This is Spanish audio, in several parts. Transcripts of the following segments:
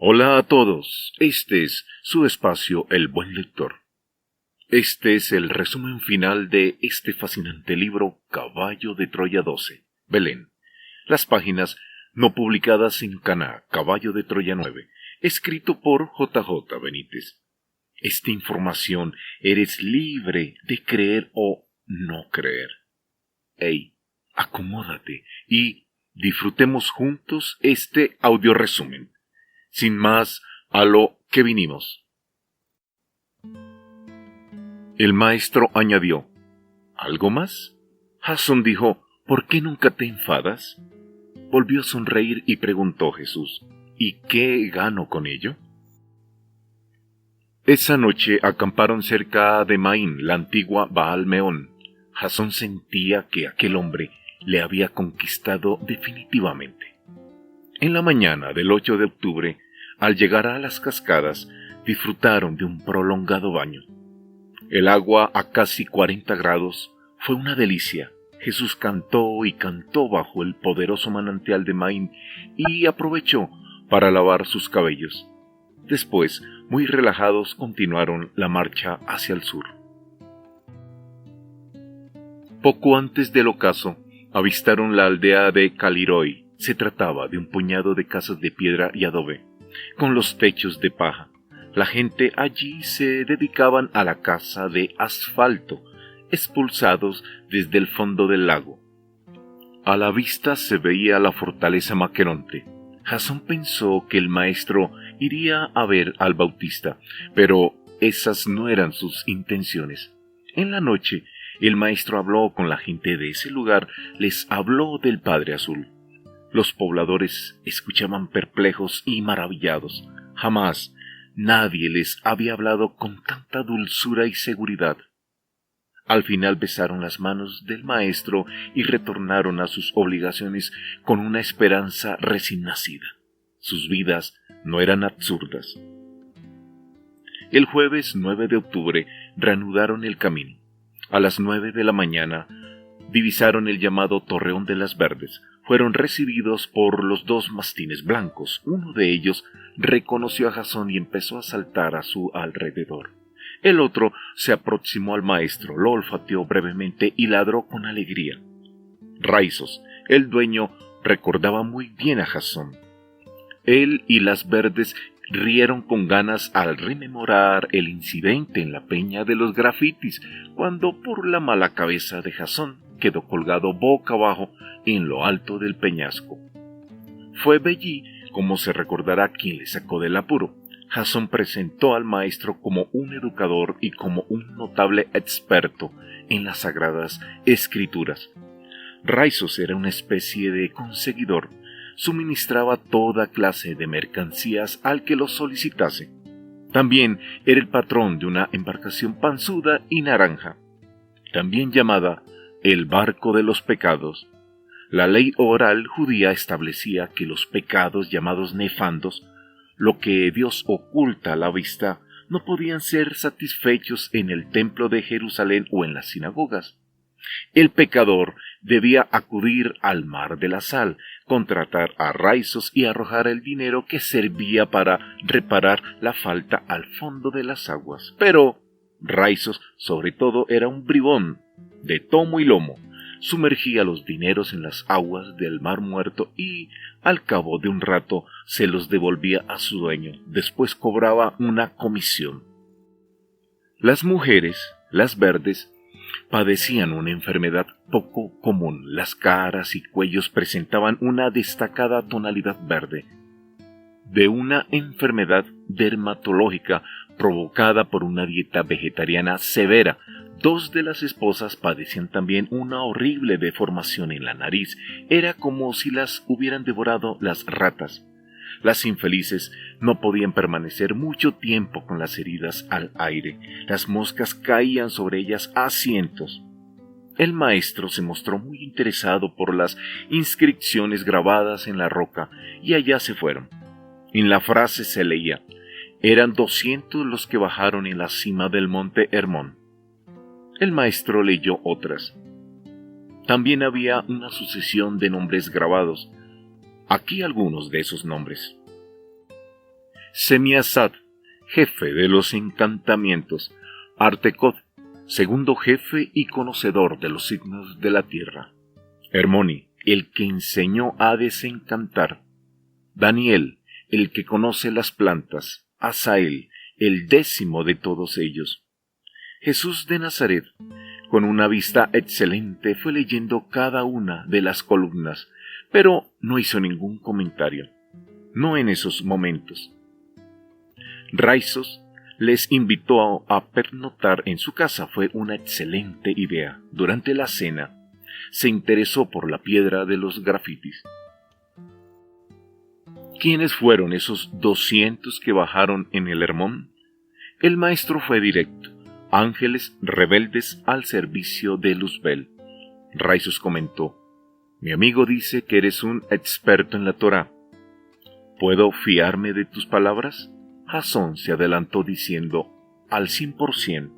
Hola a todos, este es su espacio El Buen Lector. Este es el resumen final de este fascinante libro Caballo de Troya 12, Belén. Las páginas no publicadas en Caná, Caballo de Troya 9, escrito por J.J. Benítez. Esta información eres libre de creer o no creer. Hey, acomódate y disfrutemos juntos este audio resumen. Sin más, a lo que vinimos. El maestro añadió, ¿algo más? Jasón dijo, ¿por qué nunca te enfadas? Volvió a sonreír y preguntó Jesús, ¿y qué gano con ello? Esa noche acamparon cerca de Maín, la antigua Baal-Meón. Jasón sentía que aquel hombre le había conquistado definitivamente. En la mañana del 8 de octubre, al llegar a las cascadas, disfrutaron de un prolongado baño. El agua a casi 40 grados fue una delicia. Jesús cantó y cantó bajo el poderoso manantial de Maín y aprovechó para lavar sus cabellos. Después, muy relajados, continuaron la marcha hacia el sur. Poco antes del ocaso, avistaron la aldea de Caliroi. Se trataba de un puñado de casas de piedra y adobe, con los techos de paja. La gente allí se dedicaban a la caza de asfalto, expulsados desde el fondo del lago. A la vista se veía la fortaleza Maqueronte. Jasón pensó que el maestro iría a ver al Bautista, pero esas no eran sus intenciones. En la noche, el maestro habló con la gente de ese lugar, les habló del Padre Azul. Los pobladores escuchaban perplejos y maravillados. Jamás nadie les había hablado con tanta dulzura y seguridad. Al final besaron las manos del maestro y retornaron a sus obligaciones con una esperanza recién nacida. Sus vidas no eran absurdas. El jueves 9 de octubre reanudaron el camino. A las 9 de la mañana divisaron el llamado Torreón de las Verdes. Fueron recibidos por los dos mastines blancos. Uno de ellos reconoció a Jasón y empezó a saltar a su alrededor. El otro se aproximó al maestro, lo olfateó brevemente y ladró con alegría. Raizos, el dueño, recordaba muy bien a Jasón. Él y las Verdes rieron con ganas al rememorar el incidente en la peña de los grafitis, cuando por la mala cabeza de Jasón quedó colgado boca abajo en lo alto del peñasco. Fue Bellí, como se recordará, quien le sacó del apuro. Jasón presentó al maestro como un educador y como un notable experto en las sagradas escrituras. Raizos era una especie de conseguidor. Suministraba toda clase de mercancías al que lo solicitase. También era el patrón de una embarcación panzuda y naranja, también llamada el barco de los pecados. La ley oral judía establecía que los pecados llamados nefandos, lo que Dios oculta a la vista, no podían ser satisfechos en el templo de Jerusalén o en las sinagogas. El pecador debía acudir al mar de la sal, contratar a raizos y arrojar el dinero que servía para reparar la falta al fondo de las aguas. Pero Raizos, sobre todo, era un bribón de tomo y lomo. Sumergía los dineros en las aguas del mar muerto y, al cabo de un rato, se los devolvía a su dueño. Después cobraba una comisión. Las mujeres, las Verdes, padecían una enfermedad poco común. Las caras y cuellos presentaban una destacada tonalidad verde, de una enfermedad dermatológica provocada por una dieta vegetariana severa. Dos de las esposas padecían también una horrible deformación en la nariz. Era como si las hubieran devorado las ratas. Las infelices no podían permanecer mucho tiempo con las heridas al aire. Las moscas caían sobre ellas a cientos. El maestro se mostró muy interesado por las inscripciones grabadas en la roca, y allá se fueron. En la frase se leía: eran 200 los que bajaron en la cima del monte Hermón. El maestro leyó otras. También había una sucesión de nombres grabados. Aquí algunos de esos nombres: Semiasat, jefe de los encantamientos, Artecod, segundo jefe y conocedor de los signos de la tierra, Hermoni, el que enseñó a desencantar, Daniel, el que conoce las plantas, Asael, el 10º de todos ellos. Jesús de Nazaret, con una vista excelente, fue leyendo cada una de las columnas, pero no hizo ningún comentario, no en esos momentos. Raizos les invitó a pernoctar en su casa. Fue una excelente idea. Durante la cena, se interesó por la piedra de los grafitis. ¿Quiénes fueron esos 200 que bajaron en el Hermón? El maestro fue directo: ángeles rebeldes al servicio de Luzbel. Raizos comentó: mi amigo dice que eres un experto en la Torá. ¿Puedo fiarme de tus palabras? Jasón se adelantó diciendo: al 100%.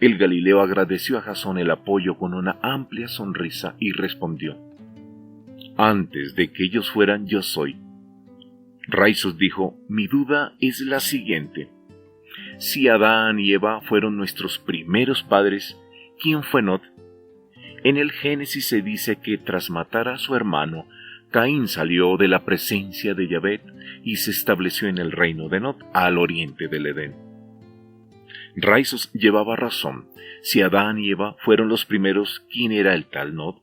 El Galileo agradeció a Jasón el apoyo con una amplia sonrisa y respondió: antes de que ellos fueran, yo soy. Raizos dijo: mi duda es la siguiente. Si Adán y Eva fueron nuestros primeros padres, ¿quién fue Nod? En el Génesis se dice que tras matar a su hermano, Caín salió de la presencia de Yahvé y se estableció en el reino de Nod, al oriente del Edén. Raizos llevaba razón. Si Adán y Eva fueron los primeros, ¿quién era el tal Nod?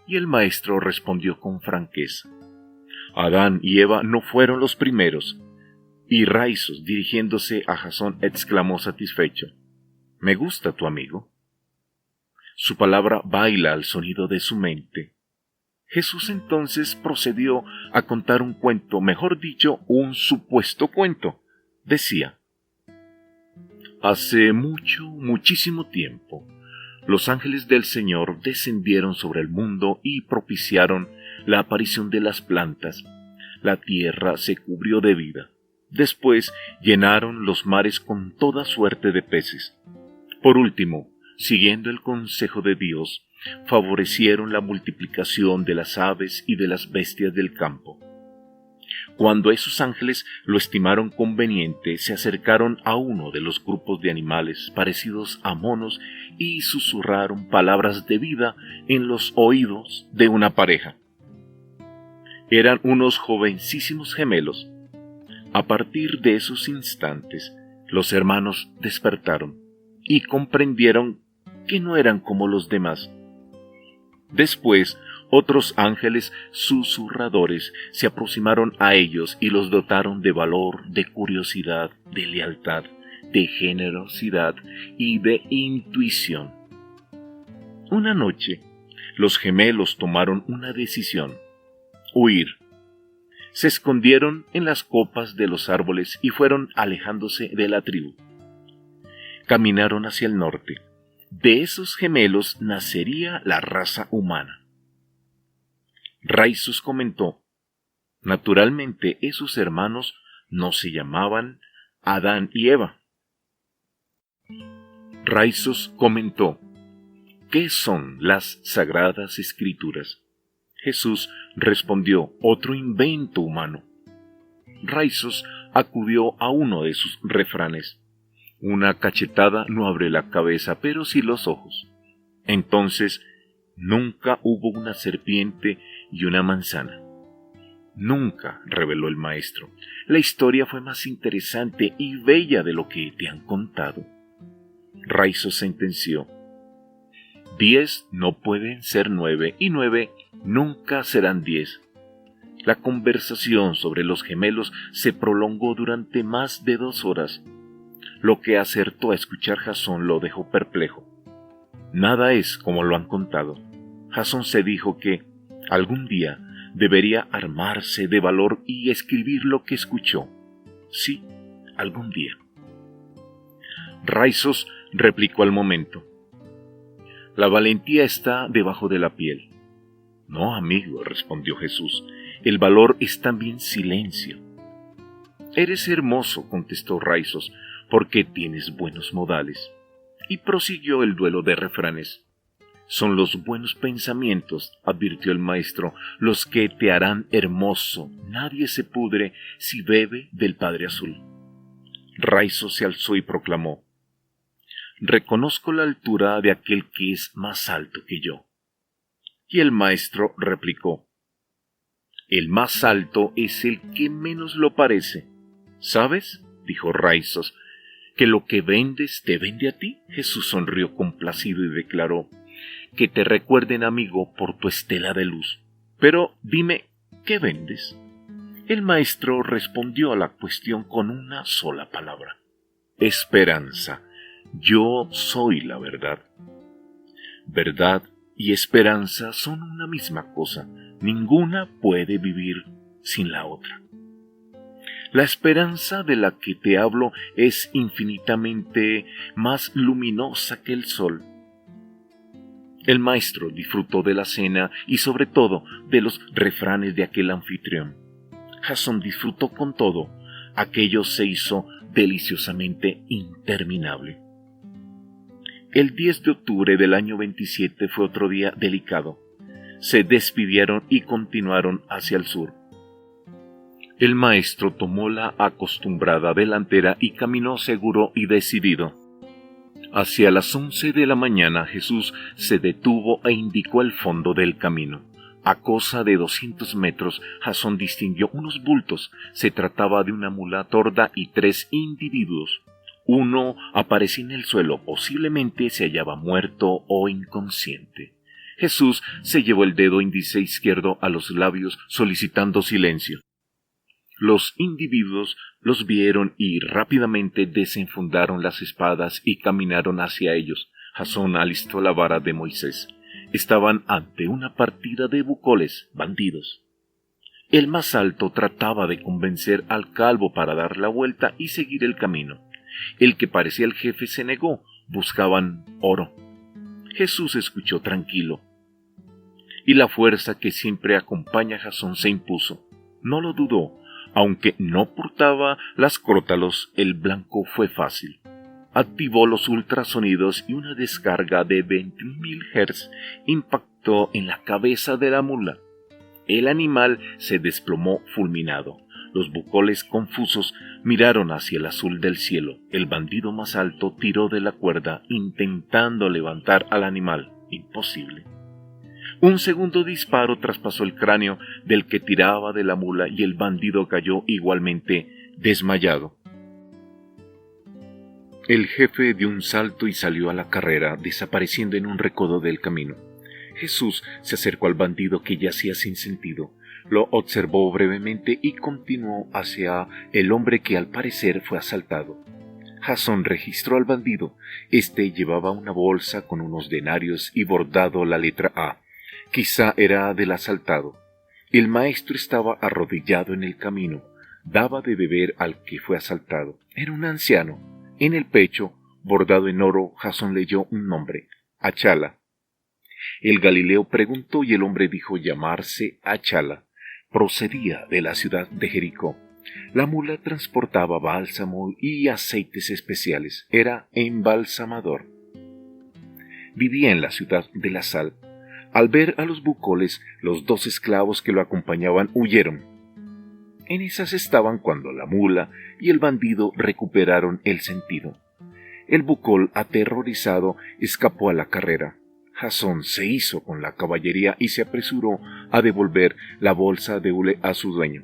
Y el maestro respondió con franqueza: Adán y Eva no fueron los primeros. Y Raizos, dirigiéndose a Jasón, exclamó satisfecho: me gusta tu amigo. Su palabra baila al sonido de su mente. Jesús entonces procedió a contar un cuento, mejor dicho, un supuesto cuento. Decía: hace muchísimo tiempo, los ángeles del Señor descendieron sobre el mundo y propiciaron la aparición de las plantas. La tierra se cubrió de vida. Después llenaron los mares con toda suerte de peces. Por último, siguiendo el consejo de Dios, favorecieron la multiplicación de las aves y de las bestias del campo. Cuando esos ángeles lo estimaron conveniente, se acercaron a uno de los grupos de animales parecidos a monos y susurraron palabras de vida en los oídos de una pareja. Eran unos jovencísimos gemelos. A partir de esos instantes, los hermanos despertaron y comprendieron que no eran como los demás. Después, otros ángeles susurradores se aproximaron a ellos y los dotaron de valor, de curiosidad, de lealtad, de generosidad y de intuición. Una noche, los gemelos tomaron una decisión: huir. Se escondieron en las copas de los árboles y fueron alejándose de la tribu. Caminaron hacia el norte. De esos gemelos nacería la raza humana. Raizos comentó: naturalmente esos hermanos no se llamaban Adán y Eva. Raizos comentó: ¿qué son las Sagradas Escrituras? Jesús respondió: otro invento humano. Raizos acudió a uno de sus refranes: una cachetada no abre la cabeza, pero sí los ojos. Entonces, nunca hubo una serpiente y una manzana. Nunca, reveló el maestro. La historia fue más interesante y bella de lo que te han contado. Raizos sentenció: 10 no pueden ser 9 y 9 nunca serán 10. La conversación sobre los gemelos se prolongó durante más de 2 horas. Lo que acertó a escuchar Jasón lo dejó perplejo. Nada es como lo han contado. Jasón se dijo que algún día debería armarse de valor y escribir lo que escuchó. Sí, algún día. Raizos replicó al momento: la valentía está debajo de la piel. No, amigo, respondió Jesús, el valor es también silencio. Eres hermoso, contestó Raizos, porque tienes buenos modales. Y prosiguió el duelo de refranes. Son los buenos pensamientos, advirtió el maestro, los que te harán hermoso. Nadie se pudre si bebe del Padre Azul. Raizo se alzó y proclamó: reconozco la altura de aquel que es más alto que yo. Y el maestro replicó: el más alto es el que menos lo parece. ¿Sabes?, dijo Raizos, que lo que vendes te vende a ti. Jesús sonrió complacido y declaró: que te recuerden, amigo, por tu estela de luz. Pero dime, ¿qué vendes? El maestro respondió a la cuestión con una sola palabra: esperanza. Yo soy la verdad. Verdad y esperanza son una misma cosa. Ninguna puede vivir sin la otra. La esperanza de la que te hablo es infinitamente más luminosa que el sol. El maestro disfrutó de la cena y sobre todo de los refranes de aquel anfitrión. Jasón disfrutó con todo. Aquello se hizo deliciosamente interminable. El 10 de octubre del año 27 fue otro día delicado. Se despidieron y continuaron hacia el sur. El maestro tomó la acostumbrada delantera y caminó seguro y decidido. Hacia las 11 de la mañana Jesús se detuvo e indicó el fondo del camino. A cosa de 200 metros, Jasón distinguió unos bultos. Se trataba de una mula torda y 3 individuos. Uno aparecía en el suelo, posiblemente se hallaba muerto o inconsciente. Jesús se llevó el dedo índice izquierdo a los labios, solicitando silencio. Los individuos los vieron y rápidamente desenfundaron las espadas y caminaron hacia ellos. Jasón alistó la vara de Moisés. Estaban ante una partida de bucoles, bandidos. El más alto trataba de convencer al calvo para dar la vuelta y seguir el camino. El que parecía el jefe se negó. Buscaban oro. Jesús escuchó tranquilo. Y la fuerza que siempre acompaña a Jasón se impuso. No lo dudó. Aunque no portaba las crótalos, el blanco fue fácil. Activó los ultrasonidos y una descarga de 20.000 Hz impactó en la cabeza de la mula. El animal se desplomó fulminado. Los bucoles confusos miraron hacia el azul del cielo. El bandido más alto tiró de la cuerda intentando levantar al animal. Imposible. Un segundo disparo traspasó el cráneo del que tiraba de la mula y el bandido cayó igualmente desmayado. El jefe dio un salto y salió a la carrera, desapareciendo en un recodo del camino. Jesús se acercó al bandido que yacía sin sentido, lo observó brevemente y continuó hacia el hombre que al parecer fue asaltado. Jasón registró al bandido. Este llevaba una bolsa con unos denarios y bordado la letra A. Quizá era del asaltado. El maestro estaba arrodillado en el camino. Daba de beber al que fue asaltado. Era un anciano. En el pecho, bordado en oro, Jasón leyó un nombre: Achala. El Galileo preguntó y el hombre dijo llamarse Achala. Procedía de la ciudad de Jericó. La mula transportaba bálsamo y aceites especiales. Era embalsamador. Vivía en la ciudad de la sal. Al ver a los bucoles, los 2 esclavos que lo acompañaban huyeron. En esas estaban cuando la mula y el bandido recuperaron el sentido. El bucol, aterrorizado, escapó a la carrera. Jasón se hizo con la caballería y se apresuró a devolver la bolsa de hule a su dueño.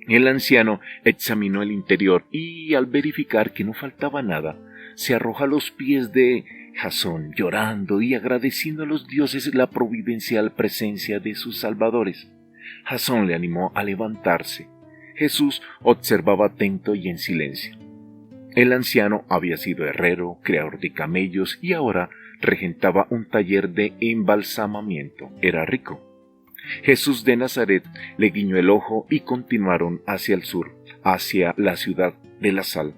El anciano examinó el interior y, al verificar que no faltaba nada, se arroja a los pies de Jasón, llorando y agradeciendo a los dioses la providencial presencia de sus salvadores. Jasón le animó a levantarse. Jesús observaba atento y en silencio. El anciano había sido herrero, criador de camellos y ahora regentaba un taller de embalsamamiento. Era rico. Jesús de Nazaret le guiñó el ojo y continuaron hacia el sur, hacia la ciudad de la sal.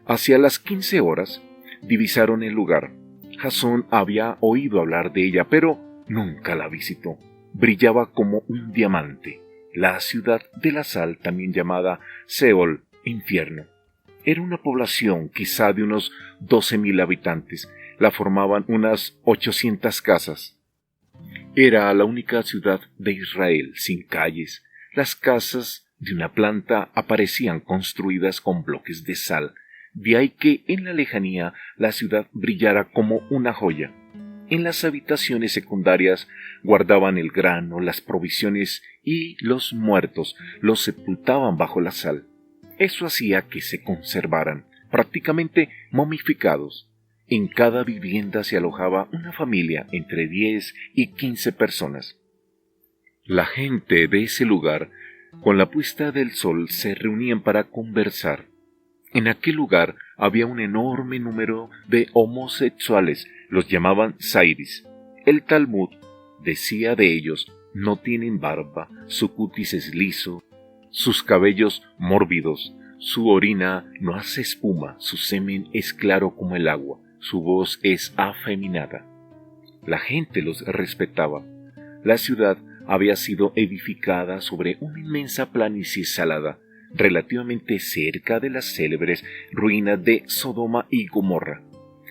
Hacia las 15 horas divisaron el lugar. Jasón había oído hablar de ella, pero nunca la visitó. Brillaba como un diamante. La ciudad de la sal, también llamada Seol, infierno. Era una población quizá de unos 12.000 habitantes. la formaban unas 800 casas. Era la única ciudad de Israel sin calles. Las casas de una planta aparecían construidas con bloques de sal, de ahí que en la lejanía la ciudad brillara como una joya. En las habitaciones secundarias guardaban el grano, las provisiones y los muertos los sepultaban bajo la sal. Eso hacía que se conservaran, prácticamente momificados. En cada vivienda se alojaba una familia entre 10 y 15 personas. La gente de ese lugar, con la puesta del sol, se reunían para conversar. En aquel lugar había un enorme número de homosexuales, los llamaban Sairis. El Talmud decía de ellos: no tienen barba, su cutis es liso, sus cabellos mórbidos, su orina no hace espuma, su semen es claro como el agua, su voz es afeminada. La gente los respetaba. La ciudad había sido edificada sobre una inmensa planicie salada, relativamente cerca de las célebres ruinas de Sodoma y Gomorra,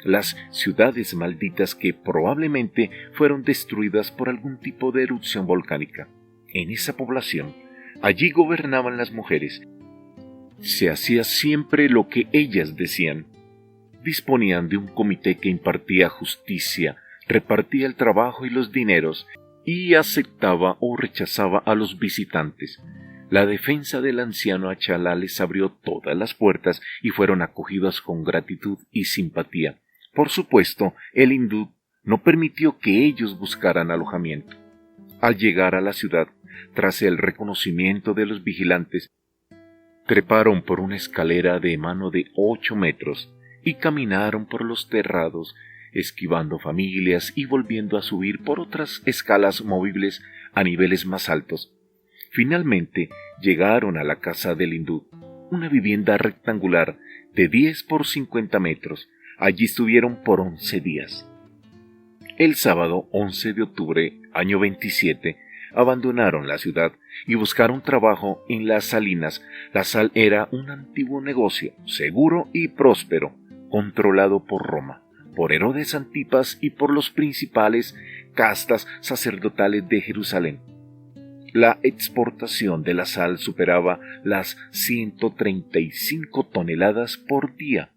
las ciudades malditas que probablemente fueron destruidas por algún tipo de erupción volcánica. En esa población, allí gobernaban las mujeres. Se hacía siempre lo que ellas decían. Disponían de un comité que impartía justicia, repartía el trabajo y los dineros, y aceptaba o rechazaba a los visitantes. La defensa del anciano Achalá les abrió todas las puertas y fueron acogidos con gratitud y simpatía. Por supuesto, el hindú no permitió que ellos buscaran alojamiento. Al llegar a la ciudad, tras el reconocimiento de los vigilantes, treparon por una escalera de mano de 8 metros y caminaron por los terrados, esquivando familias y volviendo a subir por otras escalas movibles a niveles más altos. Finalmente llegaron a la casa del hindú, una vivienda rectangular de 10 por 50 metros. Allí estuvieron por 11 días. El sábado 11 de octubre, año 27, abandonaron la ciudad y buscaron trabajo en las salinas. La sal era un antiguo negocio, seguro y próspero, controlado por Roma, por Herodes Antipas y por los principales castas sacerdotales de Jerusalén. La exportación de la sal superaba las 135 toneladas por día.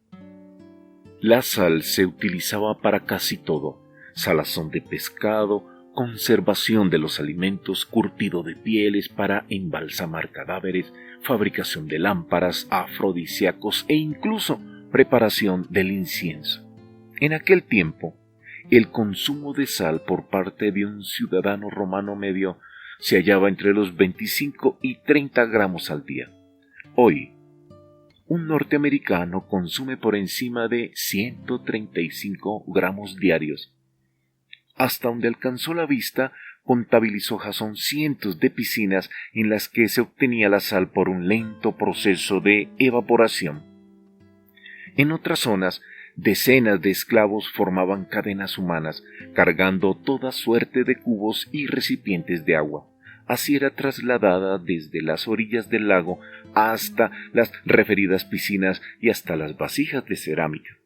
La sal se utilizaba para casi todo: salazón de pescado, conservación de los alimentos, curtido de pieles para embalsamar cadáveres, fabricación de lámparas, afrodisíacos e incluso preparación del incienso. En aquel tiempo, el consumo de sal por parte de un ciudadano romano medio se hallaba entre los 25 y 30 gramos al día. Hoy, un norteamericano consume por encima de 135 gramos diarios. Hasta donde alcanzó la vista, contabilizó Jasón cientos de piscinas en las que se obtenía la sal por un lento proceso de evaporación. En otras zonas, decenas de esclavos formaban cadenas humanas, cargando toda suerte de cubos y recipientes de agua. Así era trasladada desde las orillas del lago hasta las referidas piscinas y hasta las vasijas de cerámica.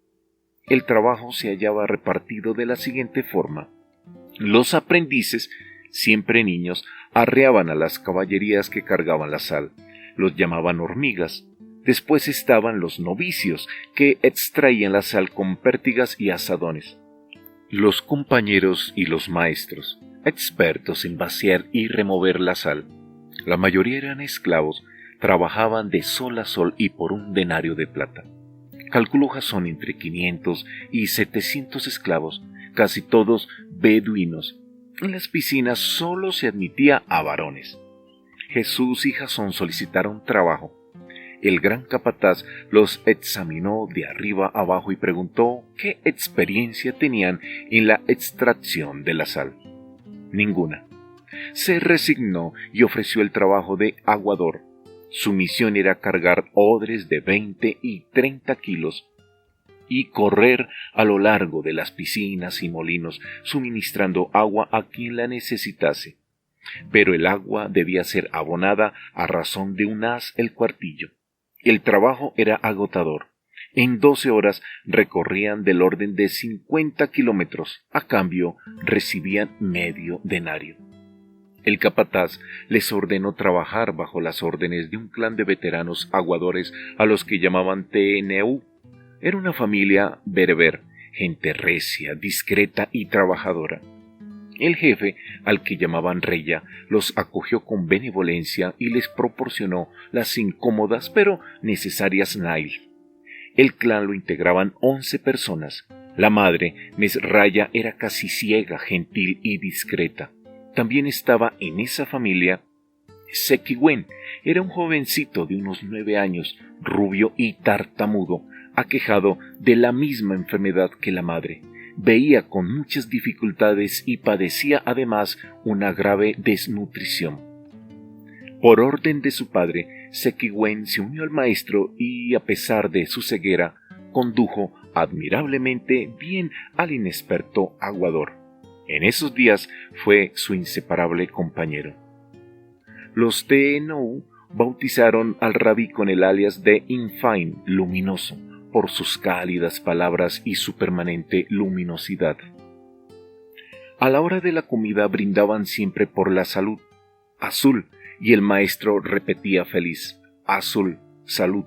El trabajo se hallaba repartido de la siguiente forma. Los aprendices, siempre niños, arreaban a las caballerías que cargaban la sal. Los llamaban hormigas. Después estaban los novicios, que extraían la sal con pértigas y azadones. Los compañeros y los maestros, expertos en vaciar y remover la sal. La mayoría eran esclavos, trabajaban de sol a sol y por un denario de plata. Calculó Jasón entre 500 y 700 esclavos, casi todos beduinos. En las piscinas solo se admitía a varones. Jesús y Jasón solicitaron trabajo. El gran capataz los examinó de arriba abajo y preguntó qué experiencia tenían en la extracción de la sal. Ninguna. Se resignó y ofreció el trabajo de aguador. Su misión era cargar odres de 20 y 30 kilos y correr a lo largo de las piscinas y molinos, suministrando agua a quien la necesitase. Pero el agua debía ser abonada a razón de un as el cuartillo. El trabajo era agotador. En 12 horas recorrían del orden de 50 kilómetros. A cambio, recibían medio denario. El capataz les ordenó trabajar bajo las órdenes de un clan de veteranos aguadores a los que llamaban TNU. Era una familia bereber, gente recia, discreta y trabajadora. El jefe, al que llamaban Reya, los acogió con benevolencia y les proporcionó las incómodas pero necesarias nail. El clan lo integraban 11 personas. La madre, Mesraya, era casi ciega, gentil y discreta. También estaba en esa familia Sekiwen. Era un jovencito de unos 9 años, rubio y tartamudo, aquejado de la misma enfermedad que la madre. Veía con muchas dificultades y padecía además una grave desnutrición. Por orden de su padre, Sekiwen se unió al maestro y, a pesar de su ceguera, condujo admirablemente bien al inexperto aguador. En esos días fue su inseparable compañero. Los TNU bautizaron al rabí con el alias de Infain, luminoso, por sus cálidas palabras y su permanente luminosidad. A la hora de la comida brindaban siempre por la salud, azul, y el maestro repetía feliz, azul, salud.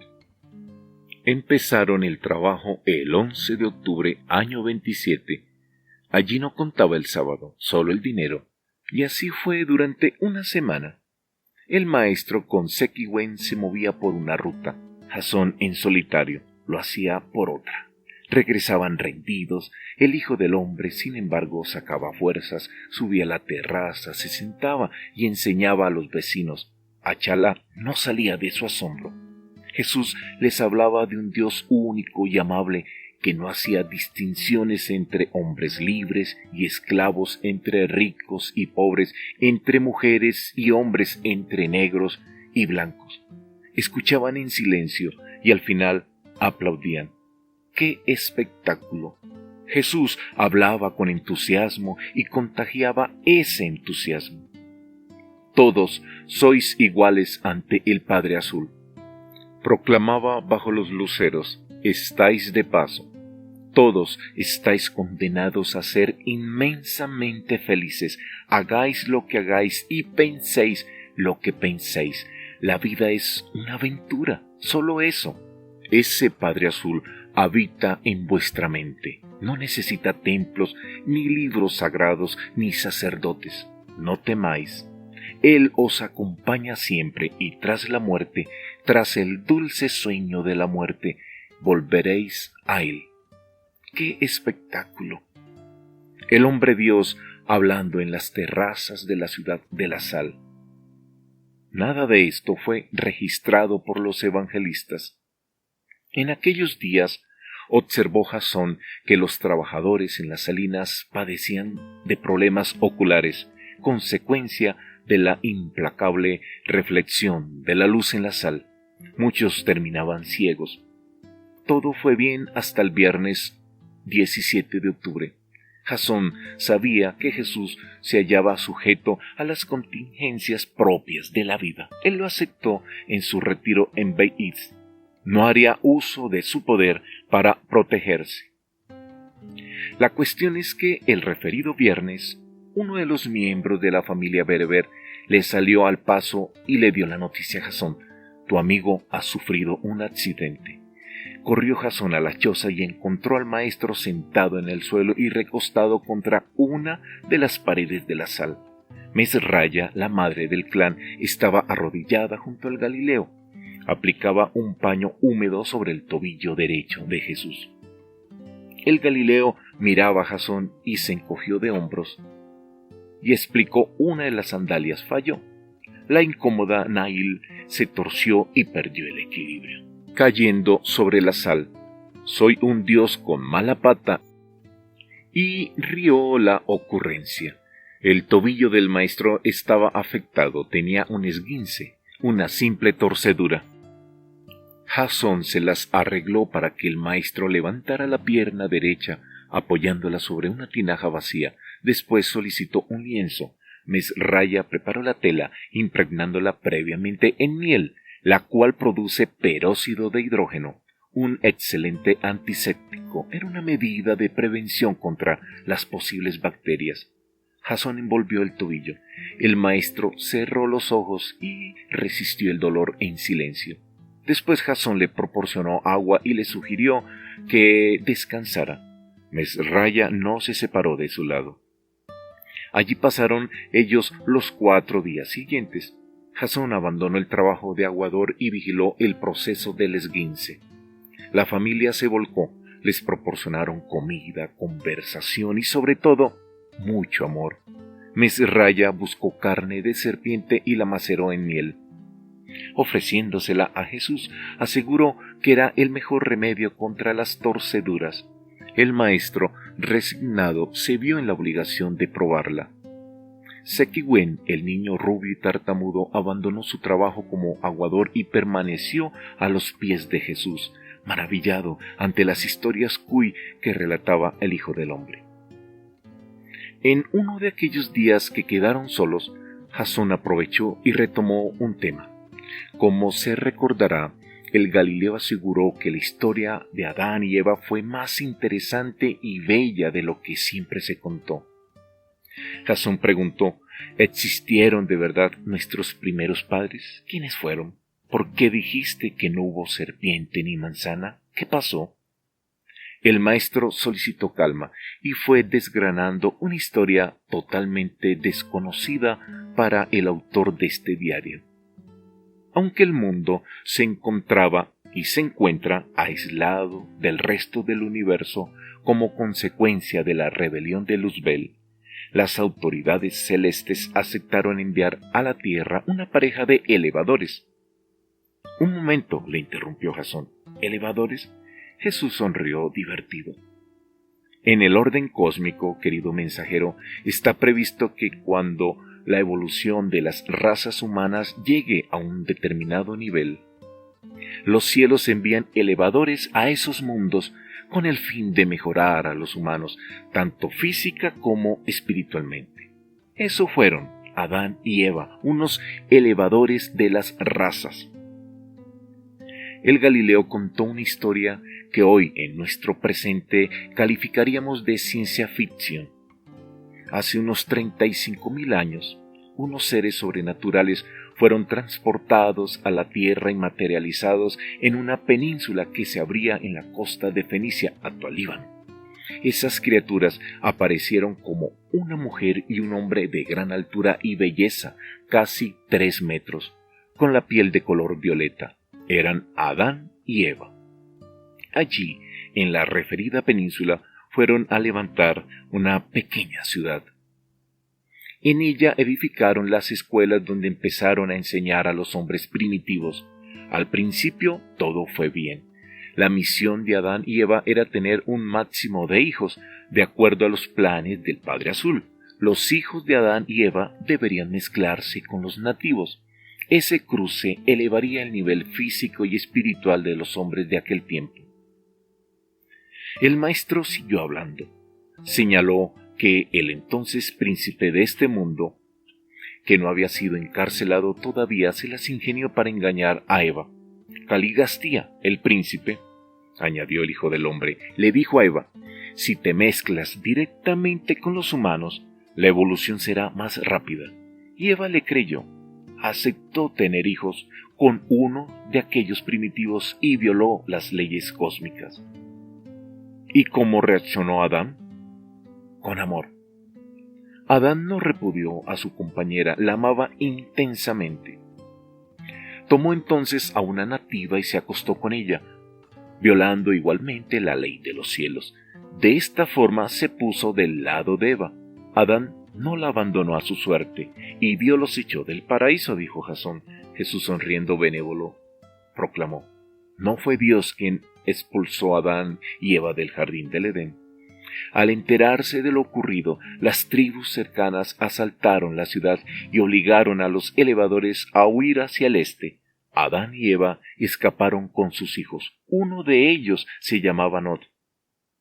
Empezaron el trabajo el 11 de octubre, año 27. Allí no contaba el sábado, solo el dinero, y así fue durante una semana. El maestro con Sekiwen se movía por una ruta, Jasón en solitario lo hacía por otra. Regresaban rendidos. El hijo del hombre, sin embargo, sacaba fuerzas, subía a la terraza, se sentaba y enseñaba a los vecinos. Achalá no salía de su asombro. Jesús les hablaba de un Dios único y amable que no hacía distinciones entre hombres libres y esclavos, entre ricos y pobres, entre mujeres y hombres, entre negros y blancos. Escuchaban en silencio y al final aplaudían. ¡Qué espectáculo! Jesús hablaba con entusiasmo y contagiaba ese entusiasmo. Todos sois iguales ante el Padre Azul. Proclamaba bajo los luceros, estáis de paso. Todos estáis condenados a ser inmensamente felices. Hagáis lo que hagáis y penséis lo que penséis. La vida es una aventura, solo eso. Ese Padre Azul habita en vuestra mente. No necesita templos, ni libros sagrados, ni sacerdotes. No temáis. Él os acompaña siempre y tras la muerte, tras el dulce sueño de la muerte, volveréis a Él. ¡Qué espectáculo! El hombre Dios hablando en las terrazas de la ciudad de la sal. Nada de esto fue registrado por los evangelistas. En aquellos días observó Jasón que los trabajadores en las salinas padecían de problemas oculares, consecuencia de la implacable reflexión de la luz en la sal. Muchos terminaban ciegos. Todo fue bien hasta el viernes 17 de octubre. Jasón sabía que Jesús se hallaba sujeto a las contingencias propias de la vida. Él lo aceptó en su retiro en Beit. No haría uso de su poder para protegerse. La cuestión es que el referido viernes, uno de los miembros de la familia bereber le salió al paso y le dio la noticia a Jasón: tu amigo ha sufrido un accidente. Corrió Jasón a la choza y encontró al maestro sentado en el suelo y recostado contra una de las paredes de la sal. Mesraya, la madre del clan, estaba arrodillada junto al Galileo. Aplicaba un paño húmedo sobre el tobillo derecho de Jesús. El Galileo miraba a Jasón y se encogió de hombros y explicó: una de las sandalias falló. La incómoda Nail se torció y perdió el equilibrio, cayendo sobre la sal. Soy un dios con mala pata. Y rió la ocurrencia. El tobillo del maestro estaba afectado, tenía un esguince, una simple torcedura. Jasón se las arregló para que el maestro levantara la pierna derecha, apoyándola sobre una tinaja vacía. Después solicitó un lienzo. Mesraya preparó la tela, impregnándola previamente en miel, la cual produce peróxido de hidrógeno. un excelente antiséptico, era una medida de prevención contra las posibles bacterias. Jasón envolvió el tobillo. El maestro cerró los ojos y resistió el dolor en silencio. Después Jasón le proporcionó agua y le sugirió que descansara. Mesraya no se separó de su lado. Allí pasaron ellos los 4 días siguientes. Jasón abandonó el trabajo de aguador y vigiló el proceso del esguince. La familia se volcó, les proporcionaron comida, conversación y sobre todo, mucho amor. Mesraya buscó carne de serpiente y la maceró en miel. Ofreciéndosela a Jesús, aseguró que era el mejor remedio contra las torceduras. El maestro, resignado, se vio en la obligación de probarla. Sequiwen, el niño rubio y tartamudo, abandonó su trabajo como aguador y permaneció a los pies de Jesús, maravillado ante las historias cuy que relataba el Hijo del Hombre. En uno de aquellos días que quedaron solos, Jasón aprovechó y retomó un tema. Como se recordará, el Galileo aseguró que la historia de Adán y Eva fue más interesante y bella de lo que siempre se contó. Jasón preguntó: ¿existieron de verdad nuestros primeros padres? ¿Quiénes fueron? ¿Por qué dijiste que no hubo serpiente ni manzana? ¿Qué pasó? El maestro solicitó calma y fue desgranando una historia totalmente desconocida para el autor de este diario. Aunque el mundo se encontraba y se encuentra aislado del resto del universo como consecuencia de la rebelión de Luzbel, las autoridades celestes aceptaron enviar a la Tierra una pareja de elevadores. Un momento, le interrumpió Jasón. ¿Elevadores? Jesús sonrió divertido. En el orden cósmico, querido mensajero, está previsto que cuando la evolución de las razas humanas llegue a un determinado nivel, los cielos envían elevadores a esos mundos con el fin de mejorar a los humanos, tanto física como espiritualmente. Eso fueron Adán y Eva, unos elevadores de las razas. El Galileo contó una historia que hoy, en nuestro presente, calificaríamos de ciencia ficción. Hace unos 35.000 años, unos seres sobrenaturales fueron transportados a la tierra y materializados en una península que se abría en la costa de Fenicia, actual Líbano. Esas criaturas aparecieron como una mujer y un hombre de gran altura y belleza, casi 3 metros, con la piel de color violeta. Eran Adán y Eva. Allí, en la referida península, fueron a levantar una pequeña ciudad. En ella edificaron las escuelas donde empezaron a enseñar a los hombres primitivos. Al principio todo fue bien. La misión de Adán y Eva era tener un máximo de hijos, de acuerdo a los planes del Padre Azul. Los hijos de Adán y Eva deberían mezclarse con los nativos. Ese cruce elevaría el nivel físico y espiritual de los hombres de aquel tiempo. El maestro siguió hablando. Señaló que el entonces príncipe de este mundo, que no había sido encarcelado todavía, se las ingenió para engañar a Eva. Caligastía, el príncipe, añadió el Hijo del Hombre, le dijo a Eva: si te mezclas directamente con los humanos, la evolución será más rápida. Y Eva le creyó. Aceptó tener hijos con uno de aquellos primitivos y violó las leyes cósmicas. ¿Y cómo reaccionó Adán? Con amor. Adán no repudió a su compañera, la amaba intensamente. Tomó entonces a una nativa y se acostó con ella, violando igualmente la ley de los cielos. De esta forma se puso del lado de Eva. Adán no la abandonó a su suerte, y Dios los echó del paraíso, dijo Jasón. Jesús, sonriendo benévolo, proclamó: ¿no fue Dios quien expulsó a Adán y Eva del jardín del Edén? Al enterarse de lo ocurrido, las tribus cercanas asaltaron la ciudad y obligaron a los elevadores a huir hacia el este. Adán y Eva escaparon con sus hijos. Uno de ellos se llamaba Nod.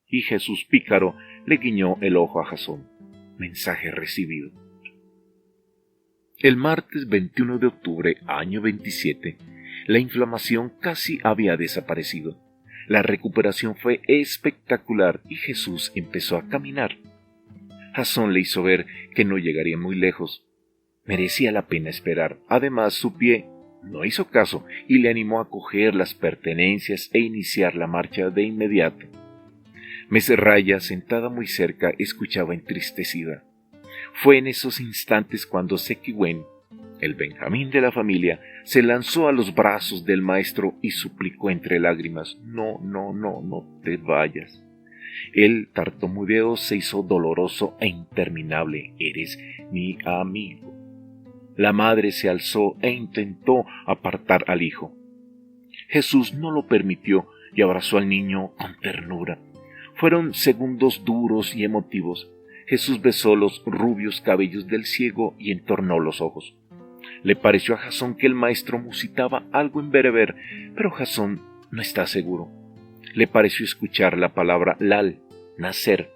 Y Jesús pícaro le guiñó el ojo a Jasón. Mensaje recibido. El martes 21 de octubre, año 27, la inflamación casi había desaparecido. La recuperación fue espectacular y Jesús empezó a caminar. Jasón le hizo ver que no llegaría muy lejos. Merecía la pena esperar. Además, su pie no hizo caso y le animó a coger las pertenencias e iniciar la marcha de inmediato. Mesraya, sentada muy cerca, escuchaba entristecida. Fue en esos instantes cuando Sekiwen, el Benjamín de la familia, se lanzó a los brazos del maestro y suplicó entre lágrimas: no te vayas. El tartamudeo se hizo doloroso e interminable: eres mi amigo. La madre se alzó e intentó apartar al hijo. Jesús no lo permitió y abrazó al niño con ternura. Fueron segundos duros y emotivos. Jesús besó los rubios cabellos del ciego y entornó los ojos. Le pareció a Jasón que el maestro musitaba algo en bereber, pero Jasón no está seguro. Le pareció escuchar la palabra lal, nacer.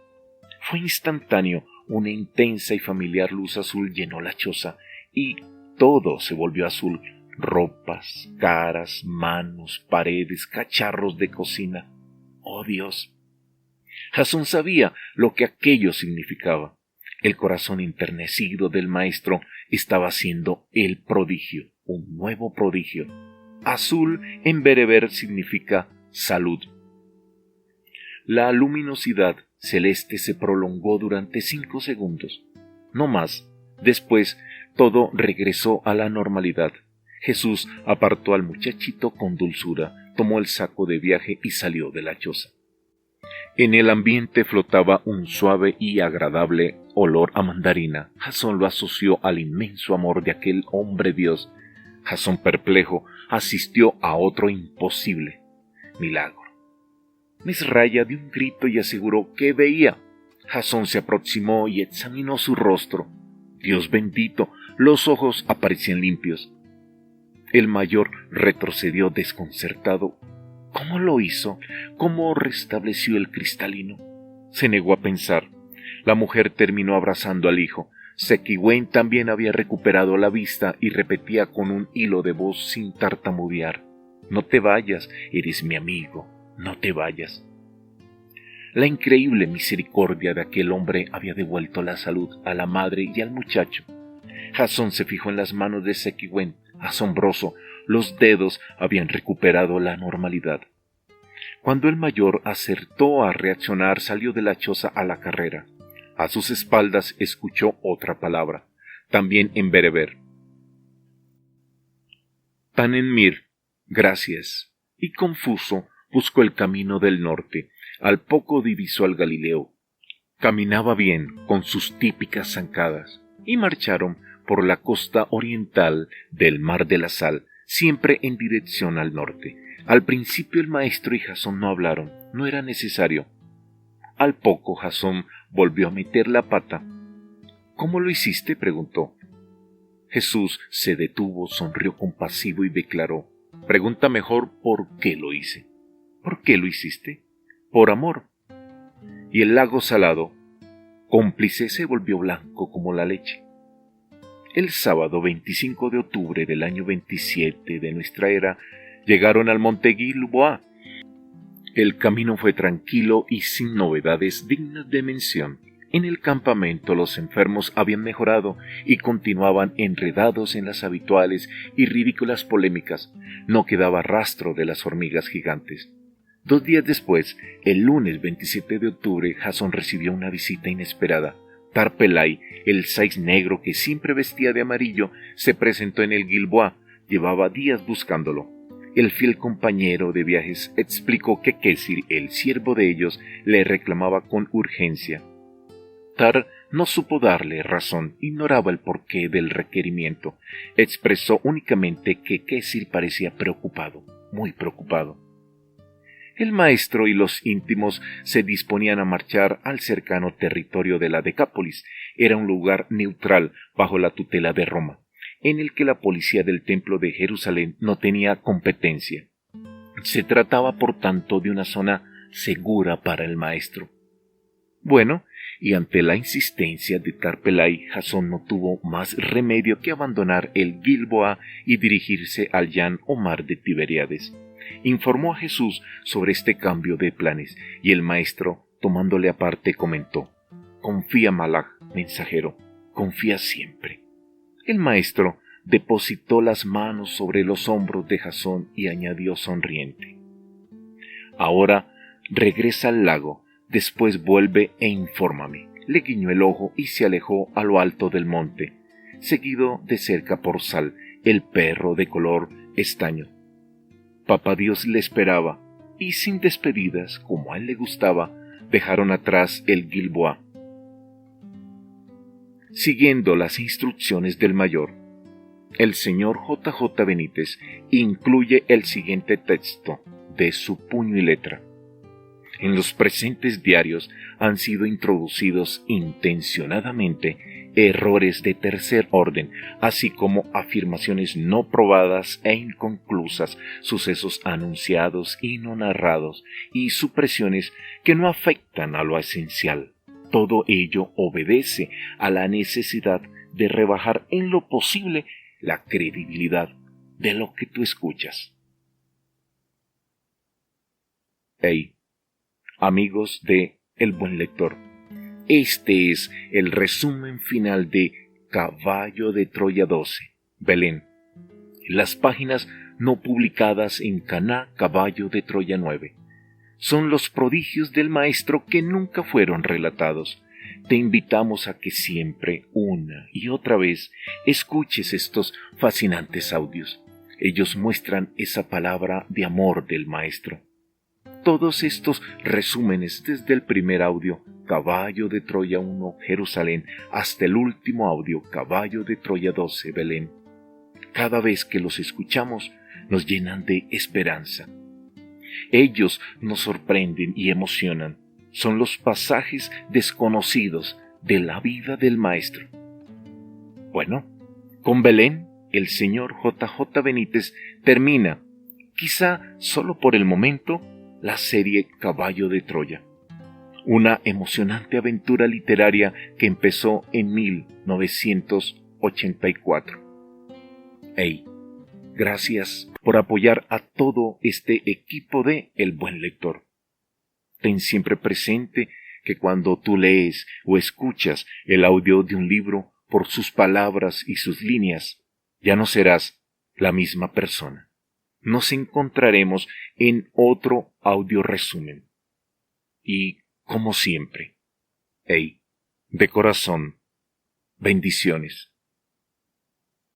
Fue instantáneo. Una intensa y familiar luz azul llenó la choza y todo se volvió azul: ropas, caras, manos, paredes, cacharros de cocina. ¡Oh, Dios! Jasón sabía lo que aquello significaba. El corazón enternecido del maestro estaba haciendo el prodigio, un nuevo prodigio. Azul en bereber significa salud. La luminosidad celeste se prolongó durante 5 segundos, no más. Después todo regresó a la normalidad. Jesús apartó al muchachito con dulzura, tomó el saco de viaje y salió de la choza. En el ambiente flotaba un suave y agradable olor a mandarina. Jasón lo asoció al inmenso amor de aquel hombre Dios. Jasón, perplejo, asistió a otro imposible milagro. Mesraya dio un grito y aseguró que veía. Jasón se aproximó y examinó su rostro. Dios bendito, los ojos aparecían limpios. El mayor retrocedió desconcertado. ¿Cómo lo hizo? ¿Cómo restableció el cristalino? Se negó a pensar. La mujer terminó abrazando al hijo. Sekiwen también había recuperado la vista y repetía con un hilo de voz sin tartamudear: no te vayas, eres mi amigo, no te vayas. La increíble misericordia de aquel hombre había devuelto la salud a la madre y al muchacho. Jasón se fijó en las manos de Sekiwen. Asombroso, los dedos habían recuperado la normalidad. Cuando el mayor acertó a reaccionar, salió de la choza a la carrera. A sus espaldas escuchó otra palabra, también en bereber: Tanenmir, gracias. Y confuso buscó el camino del norte. Al poco divisó al Galileo. Caminaba bien, con sus típicas zancadas, y marcharon por la costa oriental del Mar de la Sal, siempre en dirección al norte. Al principio el maestro y Jasón no hablaron, no era necesario. Al poco Jasón volvió a meter la pata. ¿Cómo lo hiciste?, preguntó. Jesús se detuvo, sonrió compasivo y declaró: pregunta mejor por qué lo hice. ¿Por qué lo hiciste? Por amor. Y el lago salado, cómplice, se volvió blanco como la leche. El sábado 25 de octubre del año 27 de nuestra era, llegaron al monte Gilboa. El camino fue tranquilo y sin novedades dignas de mención. En el campamento los enfermos habían mejorado y continuaban enredados en las habituales y ridículas polémicas. No quedaba rastro de las hormigas gigantes. 2 días después, el lunes 27 de octubre, Jasón recibió una visita inesperada. Tarpelai, el sais negro que siempre vestía de amarillo, se presentó en el Gilboa. Llevaba días buscándolo. El fiel compañero de viajes explicó que Kessil, el siervo de ellos, le reclamaba con urgencia. Tar no supo darle razón, ignoraba el porqué del requerimiento. Expresó únicamente que Kessil parecía preocupado, muy preocupado. El maestro y los íntimos se disponían a marchar al cercano territorio de la Decápolis. Era un lugar neutral bajo la tutela de Roma, en el que la policía del Templo de Jerusalén no tenía competencia. Se trataba, por tanto, de una zona segura para el maestro. Bueno, y ante la insistencia de Tarpelai, Jasón no tuvo más remedio que abandonar el Gilboa y dirigirse al Jan o Mar de Tiberíades. informó a Jesús sobre este cambio de planes, y el maestro, tomándole aparte, comentó: «Confía, Malach, mensajero, confía siempre». El maestro depositó las manos sobre los hombros de Jasón y añadió sonriente: «Ahora regresa al lago, después vuelve e infórmame». Le guiñó el ojo y se alejó a lo alto del monte, seguido de cerca por Sal, el perro de color estaño. Papá Dios le esperaba, y sin despedidas, como a él le gustaba, dejaron atrás el Gilboa, siguiendo las instrucciones del mayor. El señor J.J. Benítez incluye el siguiente texto de su puño y letra: «En los presentes diarios han sido introducidos intencionadamente errores de tercer orden, así como afirmaciones no probadas e inconclusas, sucesos anunciados y no narrados, y supresiones que no afectan a lo esencial. Todo ello obedece a la necesidad de rebajar en lo posible la credibilidad de lo que tú escuchas». Hey, amigos de El Buen Lector, este es el resumen final de Caballo de Troya 12, Belén. Las páginas no publicadas en Caná, Caballo de Troya 9. Son los prodigios del maestro que nunca fueron relatados. Te invitamos a que siempre, una y otra vez, escuches estos fascinantes audios. Ellos muestran esa palabra de amor del maestro. Todos estos resúmenes, desde el primer audio, Caballo de Troya 1, Jerusalén, hasta el último audio, Caballo de Troya 12, Belén, cada vez que los escuchamos, nos llenan de esperanza. Ellos nos sorprenden y emocionan. Son los pasajes desconocidos de la vida del maestro. Bueno, con Belén, el señor J.J. Benítez termina, quizá solo por el momento, la serie Caballo de Troya. Una emocionante aventura literaria que empezó en 1984. Hey, gracias por apoyar a todo este equipo de El Buen Lector. Ten siempre presente que cuando tú lees o escuchas el audio de un libro, por sus palabras y sus líneas, ya no serás la misma persona. Nos encontraremos en otro audio resumen. Y, como siempre, hey, de corazón, bendiciones.